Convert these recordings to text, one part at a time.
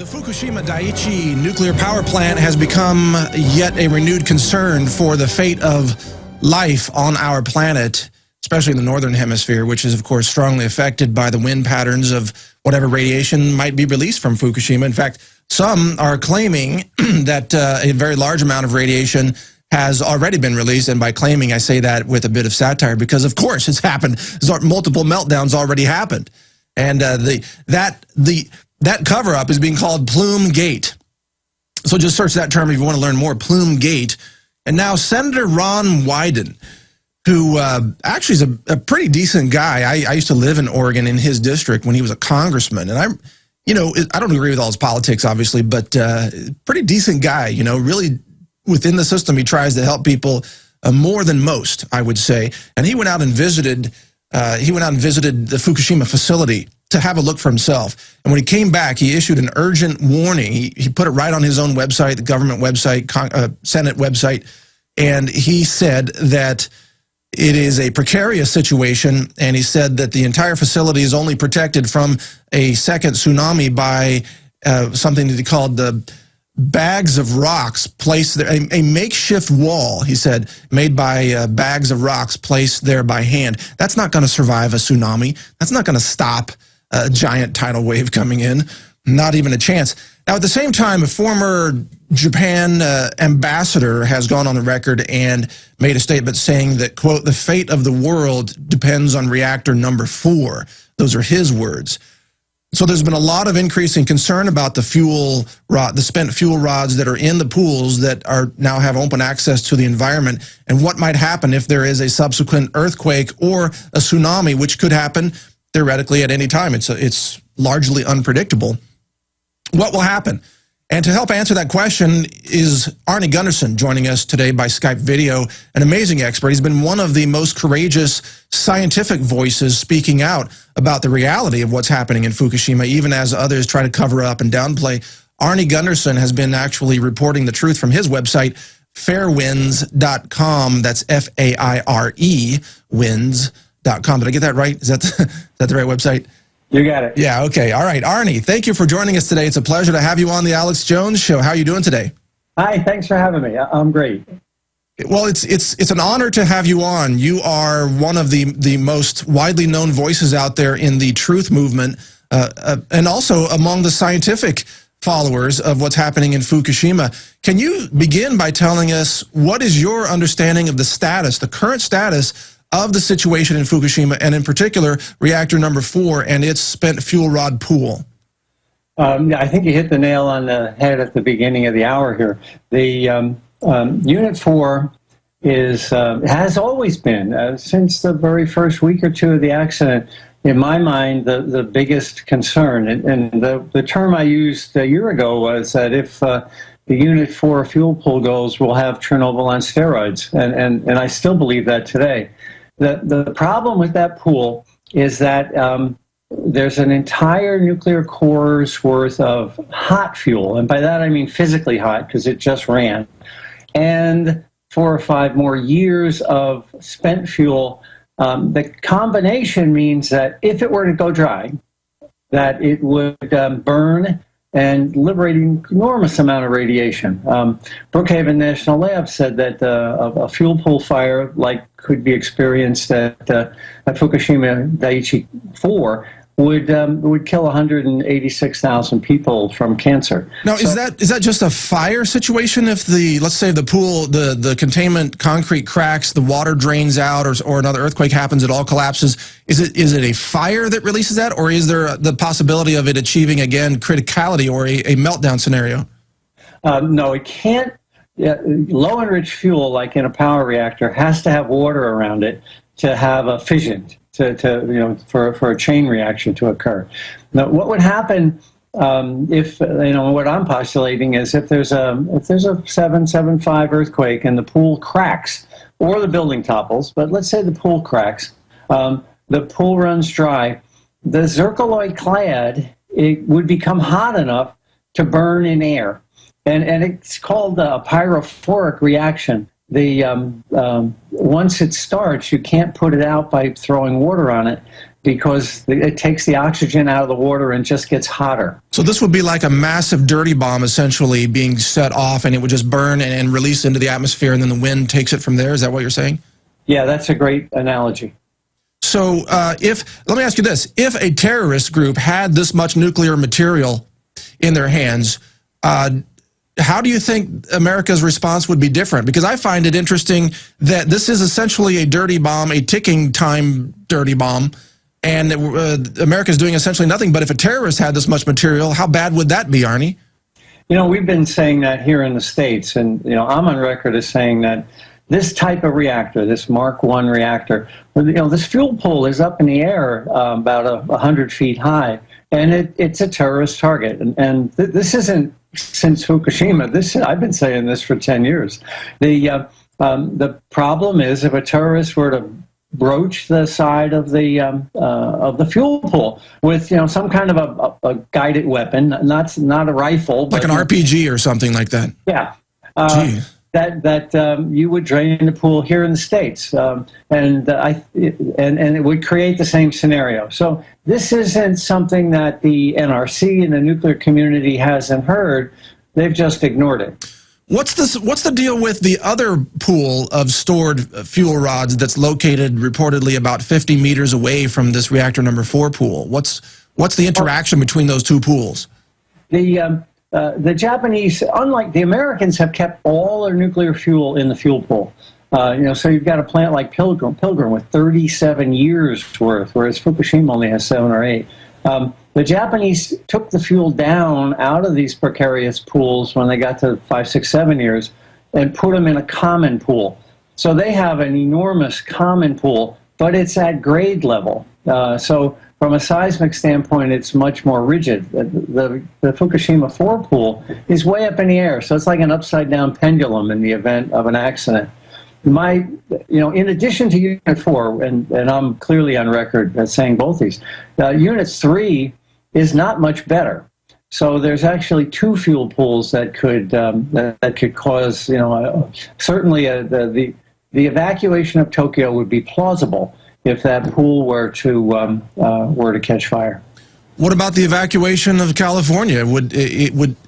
The Fukushima Daiichi nuclear power plant has become yet a renewed concern for the fate of life on our planet, especially in the northern hemisphere, which is, of course, strongly affected by the wind patterns of whatever radiation might be released from Fukushima. In fact, some are claiming that a very large amount of radiation has already been released, and by claiming, I say that with a bit of satire because, of course, it's happened. Multiple meltdowns already happened, and that cover-up is being called Plume Gate. So just search that term if you want to learn more, Plume Gate. And now Senator Ron Wyden, who actually is a pretty decent guy. I used to live in Oregon in his district when he was a congressman, and I don't agree with all his politics, obviously, but pretty decent guy. You know, really within the system, he tries to help people more than most, I would say. And he went out and visited. The Fukushima facility to have a look for himself. And when he came back, he issued an urgent warning. He put it right on his own website, the government website, Senate website, and he said that it is a precarious situation, and he said that the entire facility is only protected from a second tsunami by something that he called the bags of rocks placed there, a makeshift wall, he said, made by bags of rocks placed there by hand. That's not going to survive a tsunami. That's not going to stop a giant tidal wave coming in. Not even a chance. Now, at the same time, a former Japan ambassador has gone on the record and made a statement saying that, quote, the fate of the world depends on reactor number 4. Those are his words. So there's been a lot of increasing concern about the spent fuel rods that are in the pools that are now have open access to the environment, and what might happen if there is a subsequent earthquake or a tsunami, which could happen theoretically at any time. It's largely unpredictable. What will happen? And to help answer that question is Arnie Gunderson joining us today by Skype video, an amazing expert. He's been one of the most courageous scientific voices speaking out about the reality of what's happening in Fukushima, even as others try to cover up and downplay. Arnie Gunderson has been actually reporting the truth from his website, fairewinds.com. That's F-A-I-R-E, winds.com. Did I get that right? Is that the right website? You got it. Yeah, okay. All right, Arnie, thank you for joining us today. It's a pleasure to have you on the Alex Jones Show. How are you doing today? Hi, thanks for having me. I'm great. Well, it's an honor to have you on. You are one of the most widely known voices out there in the truth movement, and also among the scientific followers of what's happening in Fukushima. Can you begin by telling us what is your understanding of the current status of the situation in Fukushima, and in particular, reactor number 4 and its spent fuel rod pool? I think you hit the nail on the head at the beginning of the hour here. The Unit 4 has always been, since the very first week or two of the accident, in my mind, the biggest concern. And the term I used a year ago was that if the Unit 4 fuel pool goes, we'll have Chernobyl on steroids. And I still believe that today. The problem with that pool is that there's an entire nuclear core's worth of hot fuel, and by that I mean physically hot because it just ran, and 4 or 5 more years of spent fuel. The combination means that if it were to go dry, that it would burn and liberate an enormous amount of radiation. Brookhaven National Lab said that a fuel pool fire like could be experienced at Fukushima Daiichi 4 would kill 186,000 people from cancer. Now, is that just a fire situation? If let's say the pool, the containment concrete cracks, the water drains out, or another earthquake happens, it all collapses. Is it a fire that releases that, or is there the possibility of it achieving again criticality or a meltdown scenario? No, it can't. Low enriched fuel, like in a power reactor, has to have water around it to have a fission, for a chain reaction to occur. Now, what would happen if what I'm postulating is if there's a 7.5 earthquake and the pool cracks or the building topples, but let's say the pool cracks, the pool runs dry, the zircaloy clad, it would become hot enough to burn in air. And it's called a pyrophoric reaction. Once it starts, you can't put it out by throwing water on it. because it takes the oxygen out of the water and just gets hotter. So this would be like a massive dirty bomb essentially being set off, and it would just burn and release into the atmosphere, and then the wind takes it from there. Is that what you're saying? Yeah, that's a great analogy. So let me ask you this. If a terrorist group had this much nuclear material in their hands, how do you think America's response would be different? Because I find it interesting that this is essentially a dirty bomb, a ticking time dirty bomb, and America's doing essentially nothing. But if a terrorist had this much material, how bad would that be, Arnie? You know, we've been saying that here in the States, and, you know, I'm on record as saying that this type of reactor, this Mark I reactor, you know, this fuel pool is up in the air about 100 feet high, and it's a terrorist target. And this isn't since Fukushima. I've been saying this for 10 years. The problem is if a terrorist were to broach the side of the fuel pool with, you know, some kind of a guided weapon, not a rifle, like an RPG or something like that. Yeah. That you would drain the pool here in the States, and it would create the same scenario. So this isn't something that the NRC and the nuclear community hasn't heard. They've just ignored it. What's the deal with the other pool of stored fuel rods that's located reportedly about 50 meters away from this reactor number 4 pool? What's the interaction between those two pools? The Japanese, unlike the Americans, have kept all their nuclear fuel in the fuel pool. You know, so you've got a plant like Pilgrim with 37 years worth, whereas Fukushima only has 7 or 8. The Japanese took the fuel down out of these precarious pools when they got to 5, 6, 7 years and put them in a common pool. So they have an enormous common pool, but it's at grade level. So from a seismic standpoint, it's much more rigid. The Fukushima 4 pool is way up in the air, so it's like an upside-down pendulum in the event of an accident. In addition to Unit 4, and I'm clearly on record as saying both these, Unit 3 is not much better. So there's actually 2 fuel pools that could cause, you know, certainly the evacuation of Tokyo would be plausible if that pool were to catch fire. What about the evacuation of California?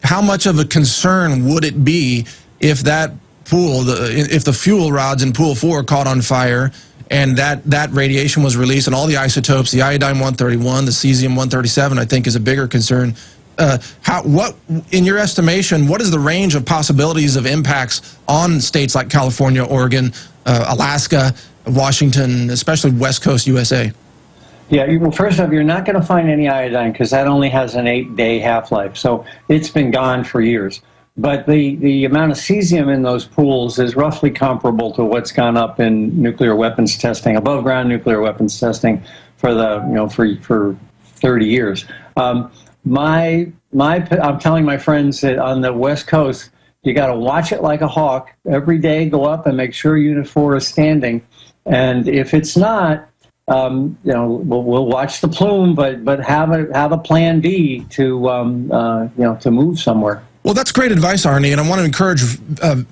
How much of a concern would it be if that pool, if the fuel rods in Pool 4 caught on fire, and that radiation was released, and all the isotopes, the iodine-131, the cesium-137, I think is a bigger concern. What, in your estimation, what is the range of possibilities of impacts on states like California, Oregon, Alaska, Washington, especially West Coast USA? Yeah, well, first off, you're not going to find any iodine because that only has an 8-day half-life, so it's been gone for years. But the amount of cesium in those pools is roughly comparable to what's gone up in nuclear weapons testing, above-ground nuclear weapons testing for 30 years. I'm telling my friends that on the West Coast, you got to watch it like a hawk. Every day, go up and make sure Unit 4 is standing. And if it's not, we'll watch the plume, but have a plan B to move somewhere. Well, that's great advice, Arnie, and I want to encourage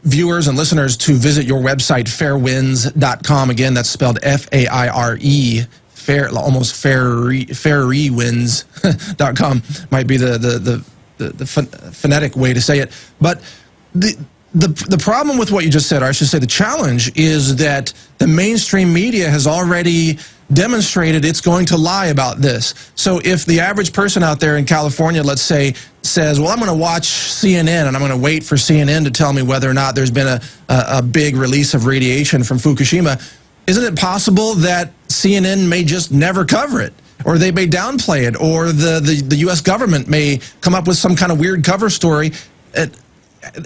viewers and listeners to visit your website, fairewinds.com. Again, that's spelled F-A-I-R-E, almost fairewinds.com might be the phonetic way to say it. But the problem with what you just said, or I should say the challenge, is that the mainstream media has already demonstrated it's going to lie about this. So if the average person out there in California, let's say, says, well, I'm going to watch CNN and I'm going to wait for CNN to tell me whether or not there's been a big release of radiation from Fukushima, isn't it possible that CNN may just never cover it, or they may downplay it, or the U.S. government may come up with some kind of weird cover story?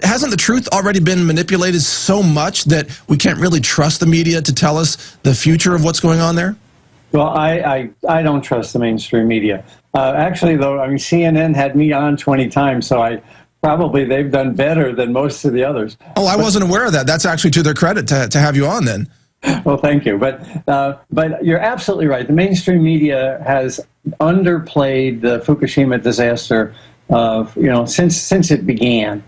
Hasn't the truth already been manipulated so much that we can't really trust the media to tell us the future of what's going on there? Well, I don't trust the mainstream media. Actually, though, I mean, CNN had me on 20 times, so they've done better than most of the others. Oh, I wasn't aware of that. That's actually to their credit to have you on then. Well, thank you. But you're absolutely right. The mainstream media has underplayed the Fukushima disaster, since it began.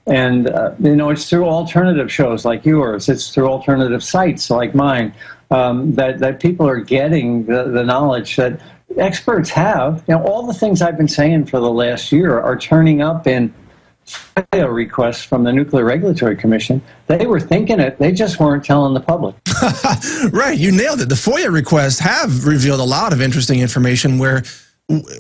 And, it's through alternative shows like yours. It's through alternative sites like mine that people are getting the knowledge that experts have. All the things I've been saying for the last year are turning up in FOIA requests from the Nuclear Regulatory Commission. They were thinking it. They just weren't telling the public. Right. You nailed it. The FOIA requests have revealed a lot of interesting information where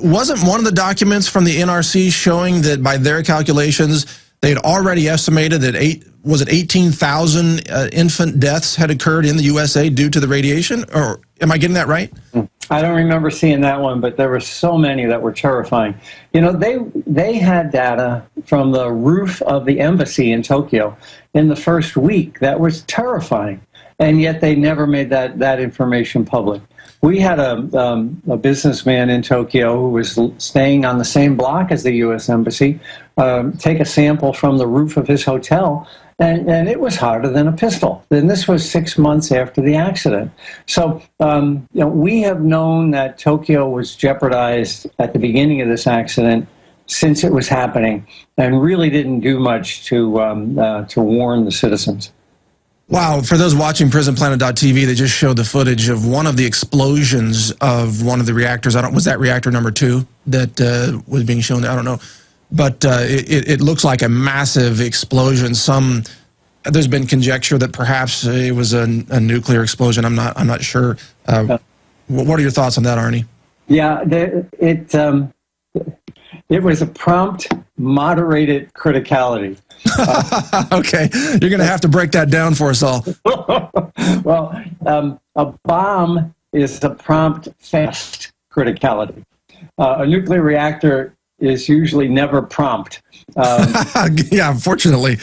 wasn't one of the documents from the NRC showing that by their calculations, they had already estimated that 18,000 infant deaths had occurred in the USA due to the radiation? Or am I getting that right? I don't remember seeing that one, but there were so many that were terrifying. They had data from the roof of the embassy in Tokyo in the first week that was terrifying, and yet they never made that information public. We had a businessman in Tokyo who was staying on the same block as the U.S. Embassy take a sample from the roof of his hotel, and it was hotter than a pistol. And this was 6 months after the accident. So we have known that Tokyo was jeopardized at the beginning of this accident since it was happening, and really didn't do much to warn the citizens. Wow, for those watching PrisonPlanet.tv, they just showed the footage of one of the explosions of one of the reactors. Was that reactor number 2 that was being shown? I don't know. But it looks like a massive explosion. There's been conjecture that perhaps it was a nuclear explosion. I'm not sure. What are your thoughts on that, Arnie? Yeah, it was a prompt, moderated criticality. Okay, you're going to have to break that down for us all. Well, a bomb is a prompt, fast criticality. A nuclear reactor is usually never prompt. Yeah, unfortunately.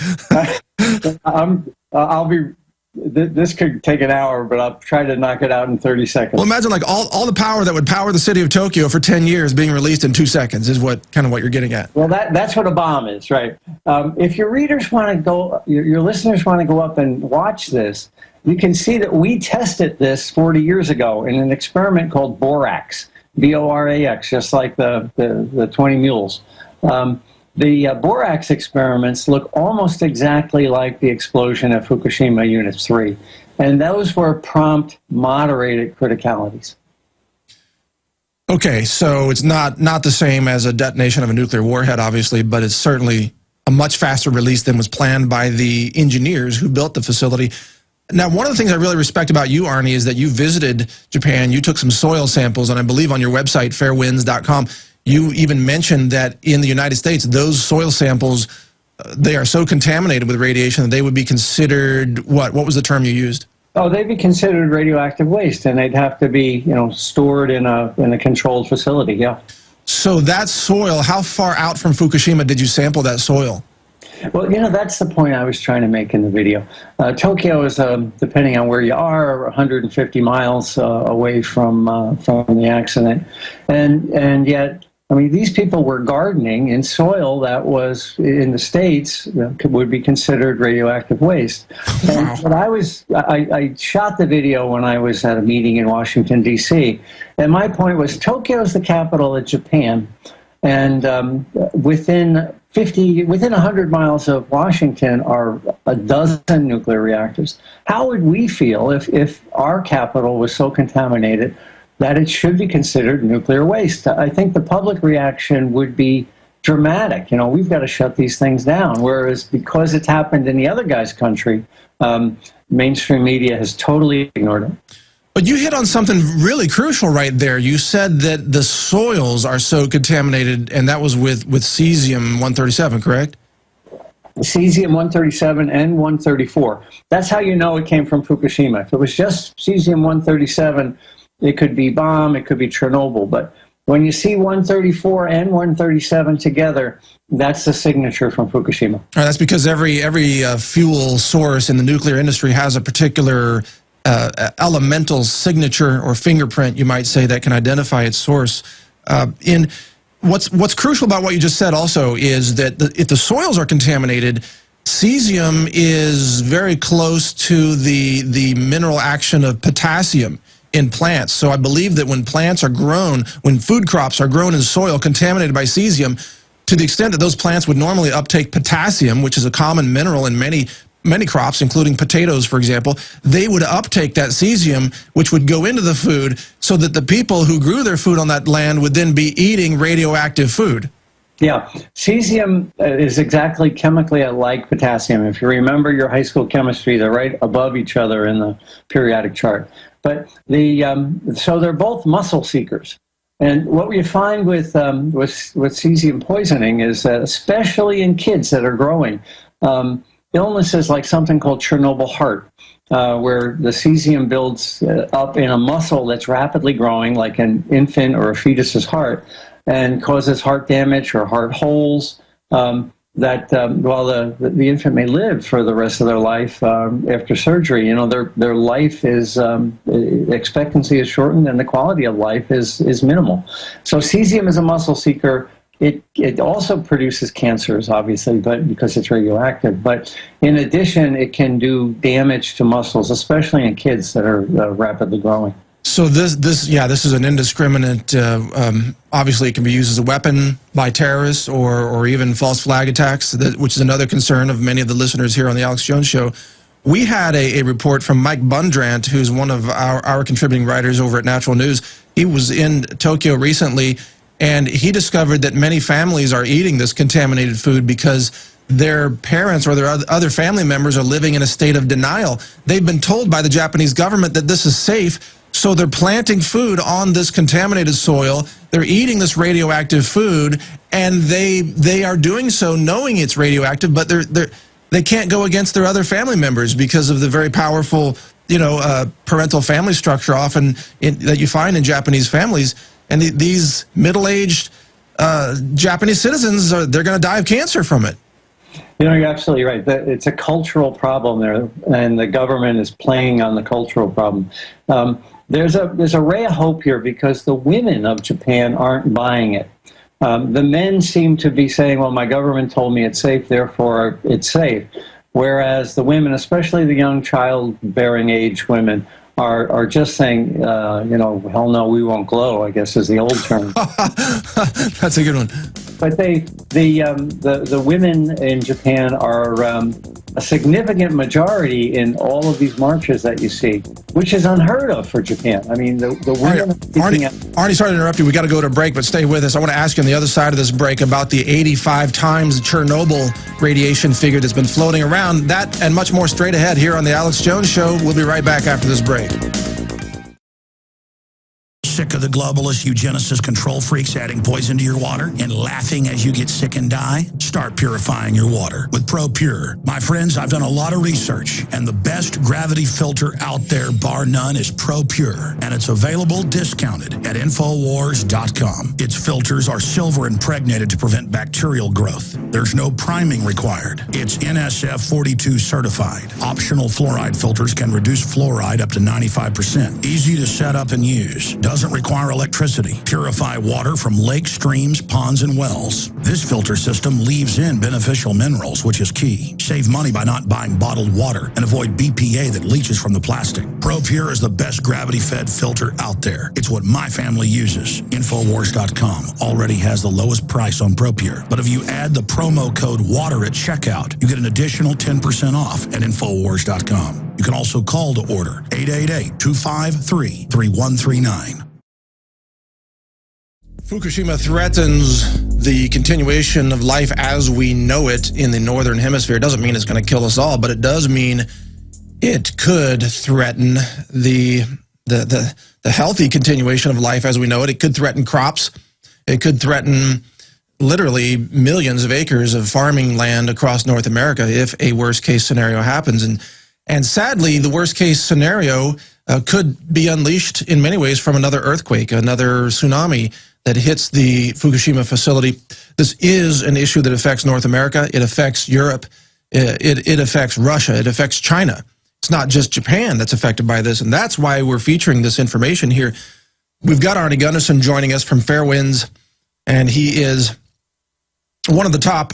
This could take an hour, but I'll try to knock it out in 30 seconds. Well, imagine like all the power that would power the city of Tokyo for 10 years being released in 2 seconds is what you're getting at. Well, that's what a bomb is, right? If your readers want to go, your listeners want to go up and watch this, you can see that we tested this 40 years ago in an experiment called Borax, B-O-R-A-X, just like the 20 mules. The borax experiments look almost exactly like the explosion at Fukushima Unit 3, and those were prompt, moderated criticalities. Okay, so it's not the same as a detonation of a nuclear warhead, obviously, but it's certainly a much faster release than was planned by the engineers who built the facility. Now, one of the things I really respect about you, Arnie, is that you visited Japan, you took some soil samples, and I believe on your website, fairwinds.com, you even mentioned that in the United States, those soil samples, they are so contaminated with radiation that they would be considered, what was the term you used? Oh, they'd be considered radioactive waste, and they'd have to be, stored in a controlled facility, yeah. So that soil, how far out from Fukushima did you sample that soil? Well, that's the point I was trying to make in the video. Tokyo is, depending on where you are, 150 miles away from the accident, and yet, these people were gardening in soil that was, in the States, would be considered radioactive waste. And what I shot the video when I was at a meeting in Washington, D.C., and my point was Tokyo is the capital of Japan, and within 100 miles of Washington are a dozen nuclear reactors. How would we feel if our capital was so contaminated that it should be considered nuclear waste? I think the public reaction would be dramatic. We've got to shut these things down. Whereas because it's happened in the other guy's country, mainstream media has totally ignored it. But you hit on something really crucial right there. You said that the soils are so contaminated, and that was with cesium-137, correct? Cesium-137 and 134. That's how you know it came from Fukushima. If it was just cesium-137, it could be bomb, it could be Chernobyl. But when you see 134 and 137 together, that's the signature from Fukushima. That's because every fuel source in the nuclear industry has a particular elemental signature or fingerprint, you might say, that can identify its source. What's crucial about what you just said also is that if the soils are contaminated, cesium is very close to the mineral action of potassium in plants. So I believe that when plants are grown, when food crops are grown in soil contaminated by cesium, to the extent that those plants would normally uptake potassium, which is a common mineral in many crops, including potatoes, for example, they would uptake that cesium, which would go into the food so that the people who grew their food on that land would then be eating radioactive food. Yeah, cesium is exactly chemically like potassium. If you remember your high school chemistry, they're right above each other in the periodic chart. But so they're both muscle seekers. And what we find with cesium poisoning is that, especially in kids that are growing, illnesses like something called Chernobyl heart, where the cesium builds up in a muscle that's rapidly growing, like an infant or a fetus's heart, and causes heart damage or heart holes that while the infant may live for the rest of their life after surgery, their life is expectancy is shortened and the quality of life is minimal. So cesium is a muscle seeker. It also produces cancers, obviously, but because it's radioactive. But in addition, it can do damage to muscles, especially in kids that are rapidly growing. So this is an indiscriminate. Obviously, it can be used as a weapon by terrorists or even false flag attacks, which is another concern of many of the listeners here on the Alex Jones Show. We had a report from Mike Bundrant, who's one of our contributing writers over at Natural News. He was in Tokyo recently, and he discovered that many families are eating this contaminated food because their parents or their other family members are living in a state of denial. They've been told by the Japanese government that this is safe, so they're planting food on this contaminated soil. They're eating this radioactive food, and they are doing so knowing it's radioactive, but they can't go against their other family members because of the very powerful, parental family structure often that you find in Japanese families. And these middle-aged Japanese citizens, they're going to die of cancer from it. You're absolutely right. It's a cultural problem there, and the government is playing on the cultural problem. There's a ray of hope here because the women of Japan aren't buying it. The men seem to be saying, well, my government told me it's safe, therefore it's safe. Whereas the women, especially the young childbearing age women, are just saying, hell no, we won't glow, I guess is the old term. That's a good one. But the women in Japan are a significant majority in all of these marches that you see, which is unheard of for Japan. I mean, the women... Arnie, sorry to interrupt you. We got to go to a break, but stay with us. I want to ask you on the other side of this break about the 85 times Chernobyl radiation figure that's been floating around. That and much more straight ahead here on the Alex Jones Show. We'll be right back after this break. Sick of the globalist eugenicist control freaks adding poison to your water and laughing as you get sick and die? Start purifying your water with ProPure. My friends, I've done a lot of research, and the best gravity filter out there, bar none, is ProPure, and it's available discounted at Infowars.com. Its filters are silver impregnated to prevent bacterial growth. There's no priming required. It's NSF 42 certified. Optional fluoride filters can reduce fluoride up to 95%. Easy to set up and use. Doesn't require electricity. Purify water from lakes, streams, ponds, and wells. This filter system leaves in beneficial minerals, which is key. Save money by not buying bottled water and avoid BPA that leaches from the plastic. ProPure is the best gravity-fed filter out there. It's what my family uses. Infowars.com already has the lowest price on ProPure. But if you add the promo code WATER at checkout, you get an additional 10% off at Infowars.com. You can also call to order 888-253-3139. Fukushima threatens the continuation of life as we know it in the Northern Hemisphere. It doesn't mean it's going to kill us all, but it does mean it could threaten the healthy continuation of life as we know it. It could threaten crops. It could threaten literally millions of acres of farming land across North America if a worst-case scenario happens. And sadly, the worst-case scenario could be unleashed in many ways from another earthquake, another tsunami that hits the Fukushima facility. This is an issue that affects North America. It affects Europe. It affects Russia. It affects China. It's not just Japan that's affected by this, and that's why we're featuring this information here. We've got Arnie Gunderson joining us from Fairwinds, and he is one of the top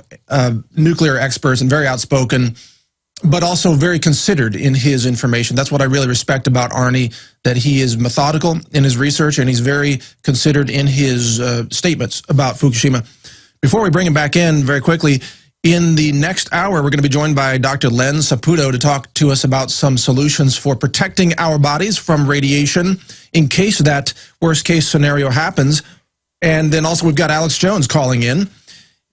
nuclear experts and very outspoken, but also very considered in his information. That's what I really respect about Arnie, that he is methodical in his research and he's very considered in his statements about Fukushima. Before we bring him back in very quickly, in the next hour, we're going to be joined by Dr. Len Saputo to talk to us about some solutions for protecting our bodies from radiation in case that worst-case scenario happens. And then also we've got Alex Jones calling in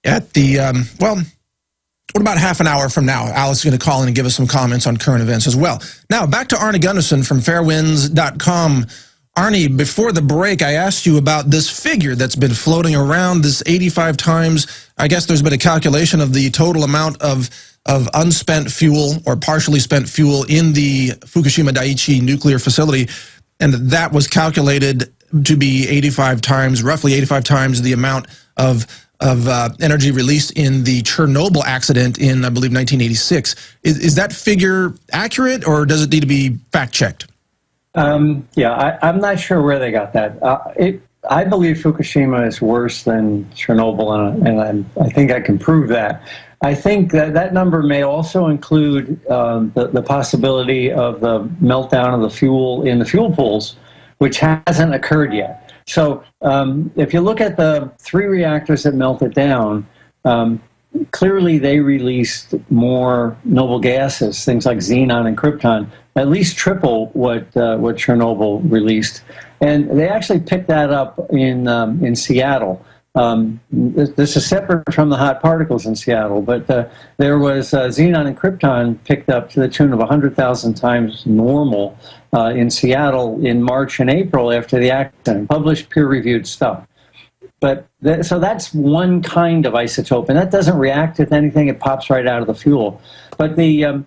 at the, what about half an hour from now? Alex is going to call in and give us some comments on current events as well. Now, back to Arnie Gunderson from fairwinds.com. Arnie, before the break, I asked you about this figure that's been floating around, this 85 times. I guess there's been a calculation of the total amount of unspent fuel or partially spent fuel in the Fukushima Daiichi nuclear facility, and that was calculated to be 85 times, roughly 85 times the amount of energy released in the Chernobyl accident in, I believe, 1986. Is that figure accurate, or does it need to be fact-checked? Yeah, I'm not sure where they got that. I believe Fukushima is worse than Chernobyl, and I think I can prove that. I think that number may also include the possibility of the meltdown of the fuel in the fuel pools, which hasn't occurred yet. So if you look at the 3 reactors that melted down, clearly they released more noble gases, things like xenon and krypton, at least triple what Chernobyl released. And they actually picked that up in Seattle. This is separate from the hot particles in Seattle, but there was xenon and krypton picked up to the tune of 100,000 times normal in Seattle in March and April after the accident, published peer-reviewed stuff. But so that's one kind of isotope, and that doesn't react with anything. It pops right out of the fuel. But the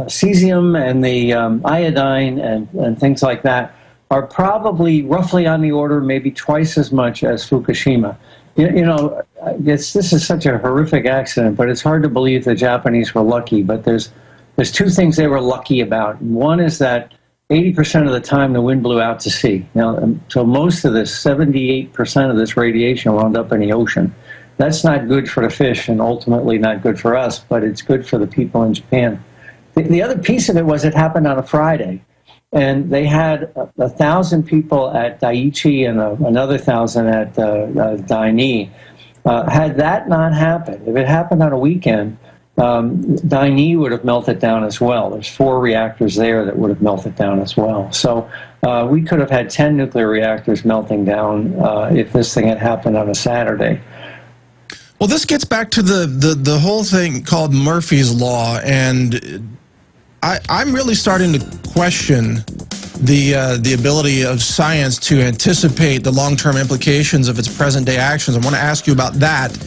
cesium and the iodine and things like that are probably roughly on the order, maybe twice as much as Fukushima. You know, this is such a horrific accident, but it's hard to believe the Japanese were lucky. But there's 2 things they were lucky about. One is that 80% of the time the wind blew out to sea. Now, so most of this, 78% of this radiation wound up in the ocean. That's not good for the fish and ultimately not good for us, but it's good for the people in Japan. The other piece of it was it happened on a Friday, and they had 1,000 people at Daiichi and another 1,000 at Daini. Had that not happened, if it happened on a weekend, Daini would have melted down as well. There's 4 reactors there that would have melted down as well. So we could have had 10 nuclear reactors melting down if this thing had happened on a Saturday. Well, this gets back to the whole thing called Murphy's Law, and I'm really starting to question the ability of science to anticipate the long-term implications of its present-day actions. I want to ask you about that,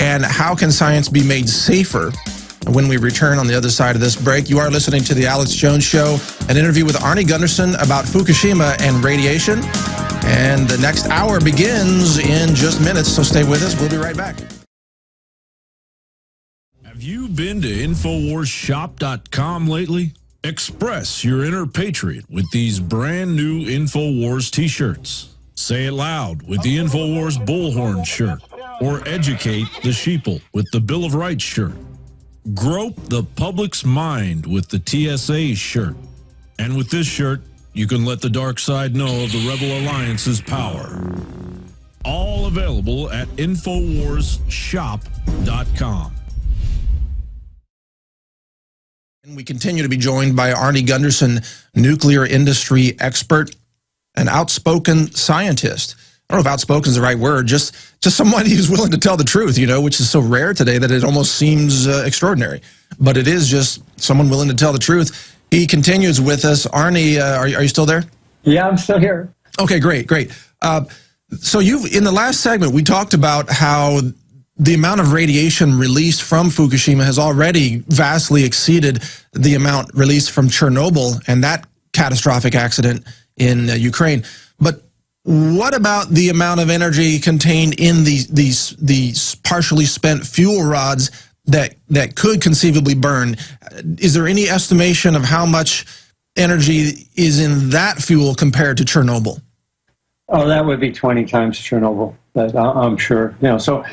and how can science be made safer? When we return on the other side of this break, you are listening to The Alex Jones Show, an interview with Arnie Gunderson about Fukushima and radiation. And the next hour begins in just minutes, so stay with us. We'll be right back. Have you been to InfoWarsShop.com lately? Express your inner patriot with these brand new InfoWars t-shirts. Say it loud with the InfoWars Bullhorn shirt, or educate the sheeple with the Bill of Rights shirt. Grope the public's mind with the TSA shirt. And with this shirt, you can let the dark side know of the Rebel Alliance's power. All available at InfoWarsShop.com. And we continue to be joined by Arnie Gunderson, nuclear industry expert, an outspoken scientist. I don't know if outspoken is the right word, just somebody who's willing to tell the truth, you know, which is so rare today that it almost seems extraordinary. But it is just someone willing to tell the truth. He continues with us. Arnie, are you still there? Yeah, I'm still here. Okay, great. So in the last segment, we talked about how the amount of radiation released from Fukushima has already vastly exceeded the amount released from Chernobyl and that catastrophic accident in Ukraine. But what about the amount of energy contained in these partially spent fuel rods that could conceivably burn? Is there any estimation of how much energy is in that fuel compared to Chernobyl? Oh, that would be 20 times Chernobyl, I'm sure. You know, so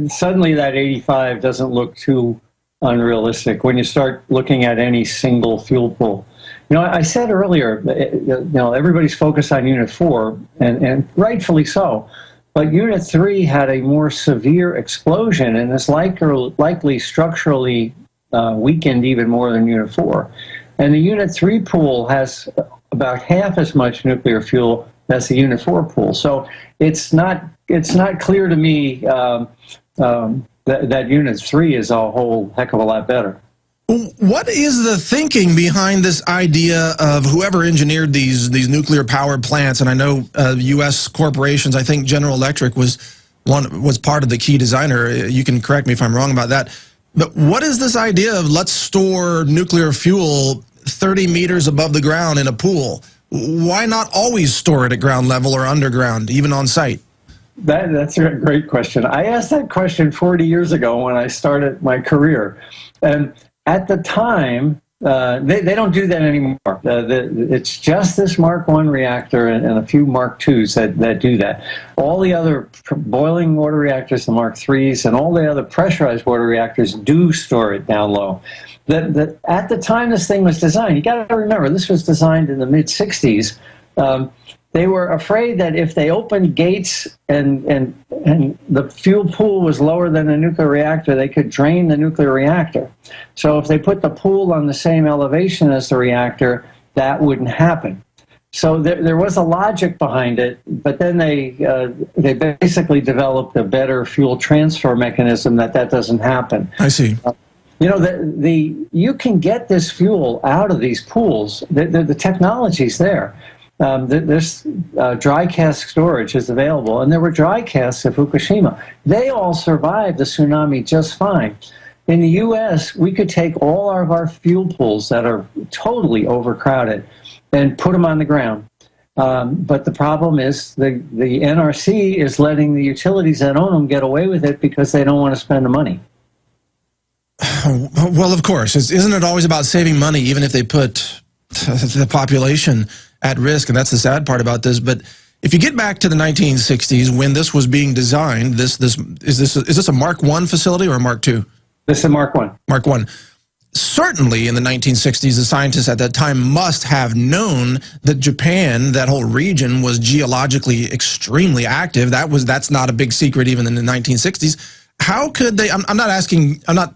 suddenly that 85 doesn't look too unrealistic when you start looking at any single fuel pool. You know, I said earlier, you know, everybody's focused on Unit 4, and rightfully so. But Unit 3 had a more severe explosion and is likely structurally weakened even more than Unit 4. And the Unit 3 pool has about half as much nuclear fuel as the Unit 4 pool. So it's not clear to me that Unit 3 is a whole heck of a lot better. What is the thinking behind this idea of whoever engineered these nuclear power plants? And I know U.S. corporations, I think General Electric was part of the key designer. You can correct me if I'm wrong about that. But what is this idea of let's store nuclear fuel 30 meters above the ground in a pool? Why not always store it at ground level or underground, even on site? That's a great question. I asked that question 40 years ago when I started my career. And at the time, they don't do that anymore. It's just this Mark I reactor and a few Mark IIs that do that. All the other boiling water reactors, the Mark IIIs, and all the other pressurized water reactors do store it down low. At the time this thing was designed, you got to remember, this was designed in the mid-'60s. They were afraid that if they opened gates and the fuel pool was lower than the nuclear reactor, they could drain the nuclear reactor. So if they put the pool on the same elevation as the reactor, that wouldn't happen. So there was a logic behind it, but then they basically developed a better fuel transfer mechanism that doesn't happen. I see. You know, you can get this fuel out of these pools. The technology's there. There's dry cask storage is available, and there were dry casks at Fukushima. They all survived the tsunami just fine. In the U.S., we could take all of our fuel pools that are totally overcrowded and put them on the ground. But the problem is the NRC is letting the utilities that own them get away with it because they don't want to spend the money. Well, of course. Isn't it always about saving money, even if they put the population at risk? And that's the sad part about this. But if you get back to the 1960s, when this was being designed, is this a Mark I facility or a Mark II? This is a Mark I. Mark I. Certainly in the 1960s, the scientists at that time must have known that Japan, that whole region, was geologically extremely active. That's not a big secret even in the 1960s. How could they? I'm not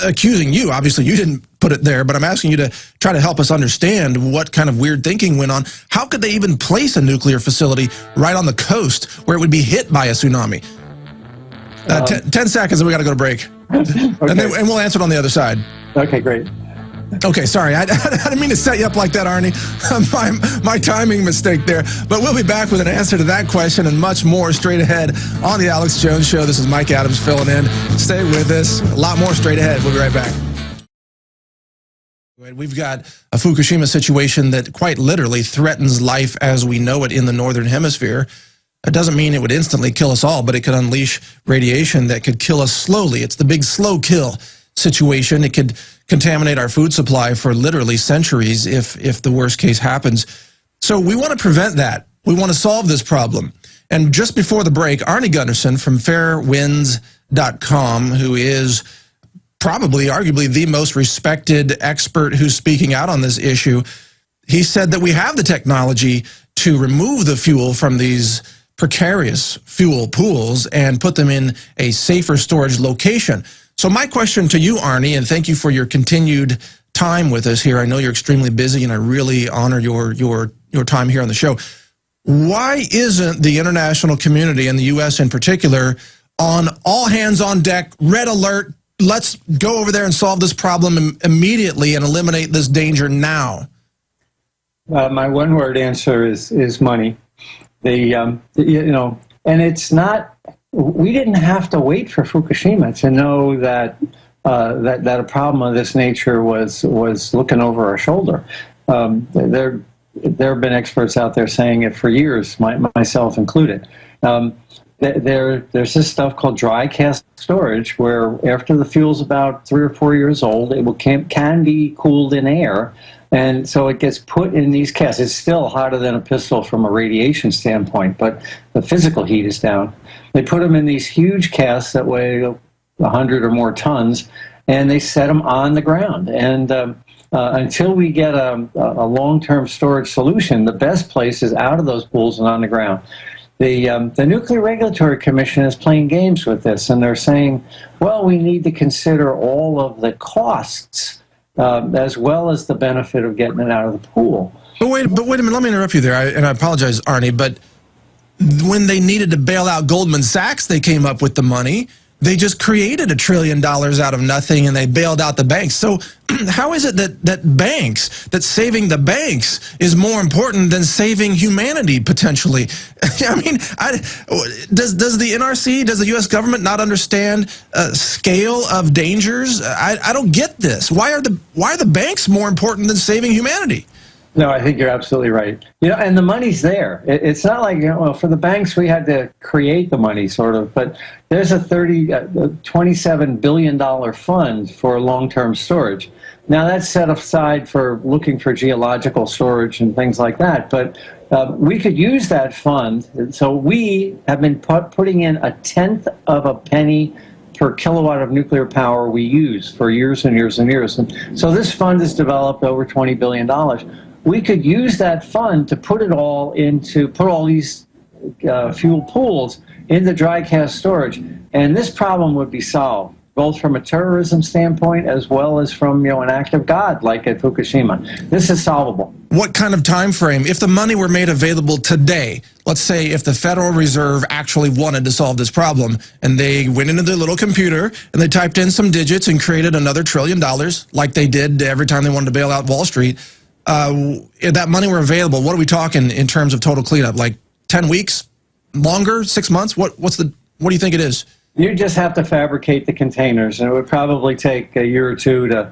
accusing you. Obviously, you didn't put it there, but I'm asking you to try to help us understand what kind of weird thinking went on. How could they even place a nuclear facility right on the coast where it would be hit by a tsunami? 10 seconds and we got to go to break. Okay. And we'll answer it on the other side. Okay, great. Okay, sorry. I didn't mean to set you up like that, Arnie. My timing mistake there. But we'll be back with an answer to that question and much more straight ahead on The Alex Jones Show. This is Mike Adams filling in. Stay with us. A lot more straight ahead. We'll be right back. We've got a Fukushima situation that quite literally threatens life as we know it in the Northern Hemisphere. It doesn't mean it would instantly kill us all, but it could unleash radiation that could kill us slowly. It's the big slow kill situation. It could contaminate our food supply for literally centuries if the worst case happens. So we want to prevent that. We want to solve this problem. And just before the break, Arnie Gunderson from fairwinds.com, who is probably arguably the most respected expert who's speaking out on this issue, he said that we have the technology to remove the fuel from these precarious fuel pools and put them in a safer storage location. So my question to you, Arnie, and thank you for your continued time with us here. I know you're extremely busy, and I really honor your time here on the show. Why isn't the international community, and the U.S. in particular, on all hands on deck, red alert, let's go over there and solve this problem immediately and eliminate this danger now? My one-word answer is money. And it's not. We didn't have to wait for Fukushima to know that that a problem of this nature was looking over our shoulder. There have been experts out there saying it for years, myself included. There's this stuff called dry cask storage, where after the fuel's about 3 or 4 years old, it can be cooled in air. And so it gets put in these casks. It's still hotter than a pistol from a radiation standpoint, but the physical heat is down. They put them in these huge casks that weigh 100 or more tons, and they set them on the ground. And until we get a long-term storage solution, the best place is out of those pools and on the ground. The Nuclear Regulatory Commission is playing games with this, and they're saying, well, we need to consider all of the costs as well as the benefit of getting it out of the pool. But wait a minute, let me interrupt you there, and I apologize, Arnie, but when they needed to bail out Goldman Sachs, they came up with the money. They just created $1 trillion out of nothing, and they bailed out the banks. So how is it that saving the banks is more important than saving humanity, potentially? I mean, does the NRC, does the U.S. government not understand scale of dangers? I don't get this. Why are the banks more important than saving humanity? No, I think you're absolutely right. You know, and the money's there. It's not like, you know, well, for the banks we had to create the money, sort of. But there's a $27 billion fund for long-term storage. Now that's set aside for looking for geological storage and things like that. But we could use that fund. So we have been putting in 1/10 of a penny per kilowatt of nuclear power we use for years and years and years. And so this fund has developed over $20 billion. We could use that fund to put all these fuel pools into dry cask storage, and this problem would be solved, both from a terrorism standpoint as well as from, you know, an act of God like at Fukushima. This is solvable. What kind of time frame? If the money were made available today, let's say if the Federal Reserve actually wanted to solve this problem, and they went into their little computer and they typed in some digits and created another $1 trillion, like they did every time they wanted to bail out Wall Street, if that money were available, what are we talking in terms of total cleanup? Like 10 weeks? Longer? 6 months? What do you think it is? You just have to fabricate the containers, and it would probably take a year or two to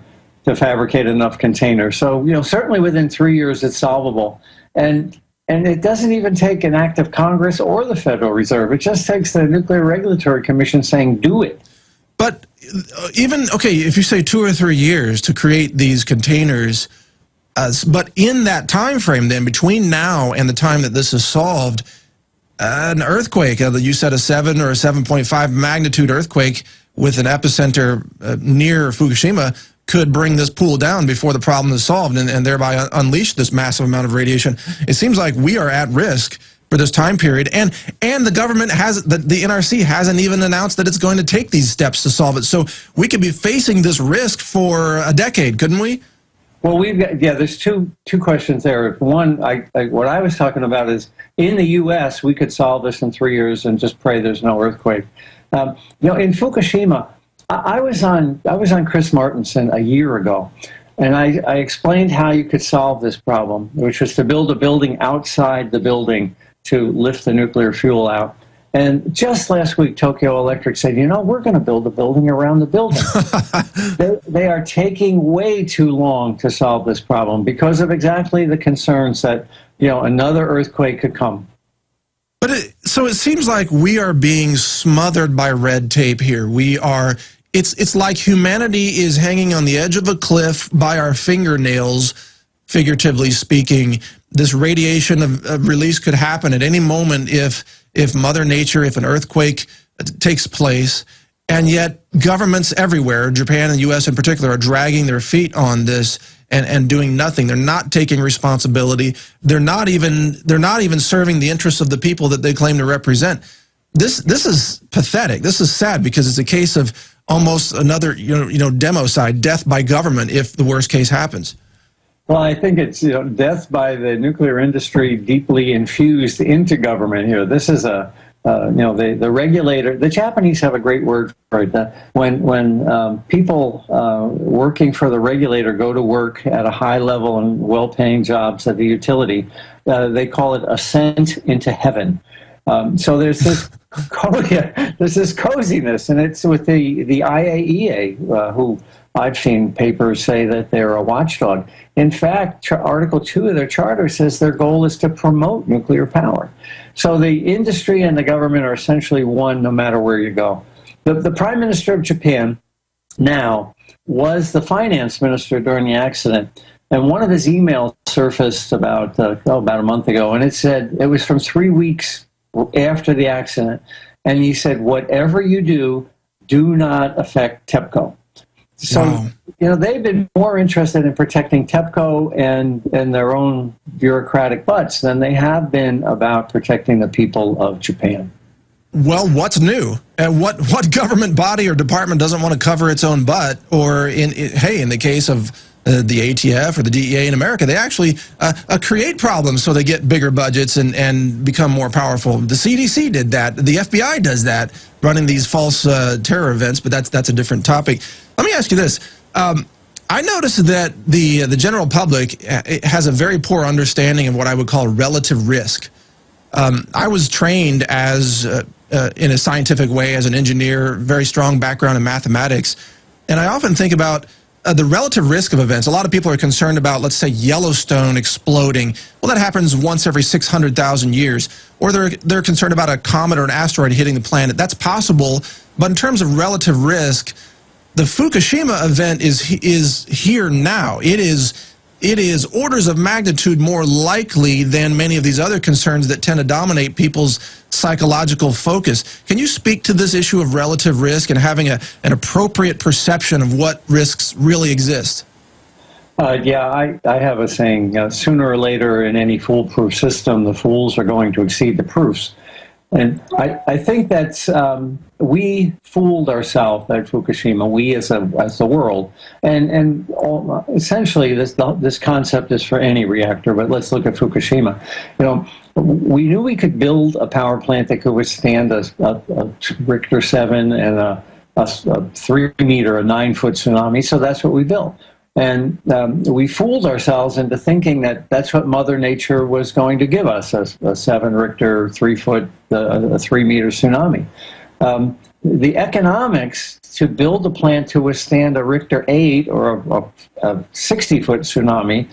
fabricate enough containers. So, you know, certainly within 3 years it's solvable. And it doesn't even take an act of Congress or the Federal Reserve. It just takes the Nuclear Regulatory Commission saying, do it. But even, okay, if you say 2 or 3 years to create these containers, but in that time frame then, between now and the time that this is solved, an earthquake, you said a 7 or a 7.5 magnitude earthquake with an epicenter near Fukushima could bring this pool down before the problem is solved, and thereby unleash this massive amount of radiation. It seems like we are at risk for this time period, and the government has, the NRC hasn't even announced that it's going to take these steps to solve it. So we could be facing this risk for a decade, couldn't we? Well, we've got, yeah, there's two questions there. One, what I was talking about is in the U.S., we could solve this in 3 years and just pray there's no earthquake. You know, in Fukushima, I was on Chris Martenson a year ago, and I explained how you could solve this problem, which was to build a building outside the building to lift the nuclear fuel out. And just last week, Tokyo Electric said, you know, we're going to build a building around the building. They are taking way too long to solve this problem because of exactly the concerns that, you know, another earthquake could come. But so it seems like we are being smothered by red tape here. It's like humanity is hanging on the edge of a cliff by our fingernails, figuratively speaking. This radiation of release could happen at any moment if Mother Nature, if an earthquake takes place, and yet governments everywhere, Japan and the U.S. in particular, are dragging their feet on this and doing nothing. They're not taking responsibility. They're not even serving the interests of the people that they claim to represent. This is pathetic. This is sad because it's a case of almost another democide, death by government if the worst case happens. Well, I think it's, you know, death by the nuclear industry deeply infused into government here. This is a, you know, the regulator, the Japanese have a great word for it. When people working for the regulator go to work at a high level and well-paying jobs at the utility, they call it ascent into heaven. So there's this, there's this coziness, and it's with the IAEA, who I've seen papers say that they're a watchdog. In fact, Article 2 of their charter says their goal is to promote nuclear power. So the industry and the government are essentially one no matter where you go. The Prime Minister of Japan now was the finance minister during the accident. And one of his emails surfaced about a month ago, and it said it was from 3 weeks after the accident. And he said, whatever you do, do not affect TEPCO. So, Wow. they've been more interested in protecting TEPCO and their own bureaucratic butts than they have been about protecting the people of Japan. Well, what's new? And what government body or department doesn't want to cover its own butt? Or in the case of the ATF or the DEA in America, they actually create problems so they get bigger budgets and become more powerful. The CDC did that. The FBI does that, running these false terror events. But that's a different topic. Let me ask you this. I noticed that the general public has a very poor understanding of what I would call relative risk. I was trained as in a scientific way as an engineer, very strong background in mathematics, and I often think about the relative risk of events. A lot of people are concerned about, let's say, Yellowstone exploding. Well, that happens once every 600,000 years. Or they're concerned about a comet or an asteroid hitting the planet. That's possible, but in terms of relative risk, the Fukushima event is here now. It is orders of magnitude more likely than many of these other concerns that tend to dominate people's psychological focus. Can you speak to this issue of relative risk and having an appropriate perception of what risks really exist? Yeah, I have a saying, sooner or later in any foolproof system, the fools are going to exceed the proofs. And I think that we fooled ourselves at Fukushima, we as the world. And essentially, this concept is for any reactor, but let's look at Fukushima. We knew we could build a power plant that could withstand a Richter 7 and a 3-meter, a 9-foot tsunami, so that's what we built. And we fooled ourselves into thinking that that's what Mother Nature was going to give us, a 7 Richter, 3-foot, a 3-meter tsunami. The economics to build a plant to withstand a Richter 8 or a 60-foot tsunami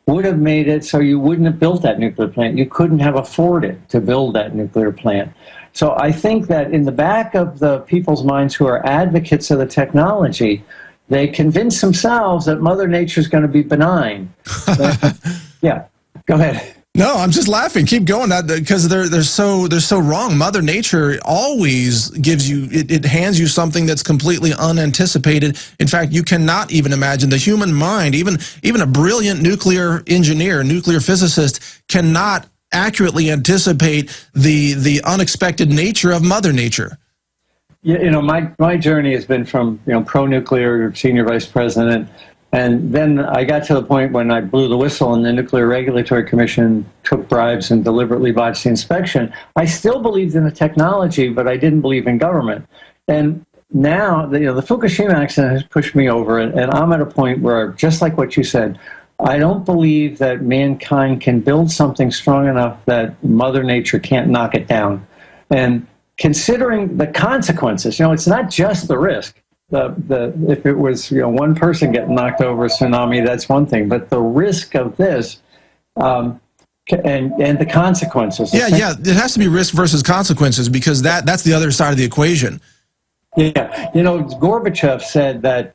would have made it so you wouldn't have built that nuclear plant. You couldn't have afforded to build that nuclear plant. So I think that in the back of the people's minds who are advocates of the technology, they convince themselves that Mother Nature is going to be benign. Yeah, go ahead. No, I'm just laughing. Keep going, because they're so wrong. Mother Nature always gives you, it hands you something that's completely unanticipated. In fact, you cannot even imagine the human mind. Even a brilliant nuclear engineer, nuclear physicist, cannot accurately anticipate the unexpected nature of Mother Nature. Yeah, my journey has been from pro-nuclear senior vice president. And then I got to the point when I blew the whistle and the Nuclear Regulatory Commission took bribes and deliberately botched the inspection. I still believed in the technology, but I didn't believe in government. And now, the Fukushima accident has pushed me over, and I'm at a point where, just like what you said, I don't believe that mankind can build something strong enough that Mother Nature can't knock it down. And considering the consequences, it's not just the risk. If it was one person getting knocked over a tsunami, that's one thing. But the risk of this and the consequences. Yeah, it has to be risk versus consequences, because that's the other side of the equation. Yeah, Gorbachev said that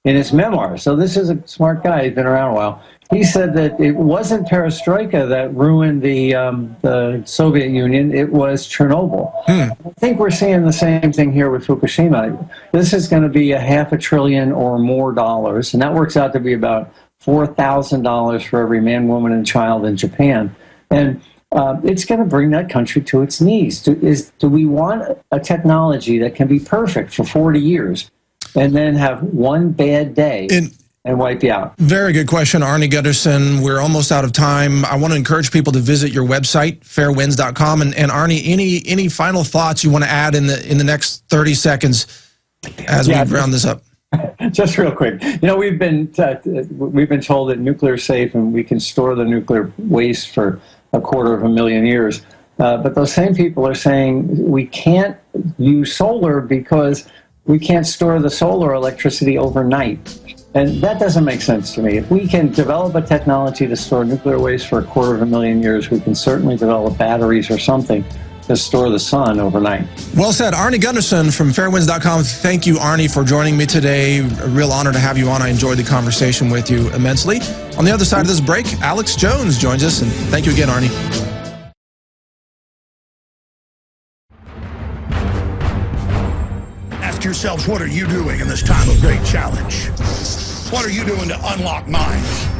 in his memoir. So this is a smart guy. He's been around a while. He said that it wasn't perestroika that ruined the Soviet Union. It was Chernobyl. I think we're seeing the same thing here with Fukushima. This is going to be $500 billion or more dollars, and that works out to be about $4,000 for every man, woman, and child in Japan. And it's going to bring that country to its knees. Do we want a technology that can be perfect for 40 years and then have one bad day and wipe you out? Very good question, Arnie Gunderson. We're almost out of time. I want to encourage people to visit your website, fairwinds.com. And Arnie, any final thoughts you want to add in the next 30 seconds as we round this up? Just real quick. We've been told that nuclear is safe and we can store the nuclear waste for 250,000 years. But those same people are saying we can't use solar because we can't store the solar electricity overnight. And that doesn't make sense to me. If we can develop a technology to store nuclear waste for 250,000 years, we can certainly develop batteries or something to store the sun overnight. Well said. Arnie Gunderson from fairwinds.com. Thank you, Arnie, for joining me today. A real honor to have you on. I enjoyed the conversation with you immensely. On the other side of this break, Alex Jones joins us. And thank you again, Arnie. After yourselves, what are you doing in this time of great challenge? What are you doing to unlock minds?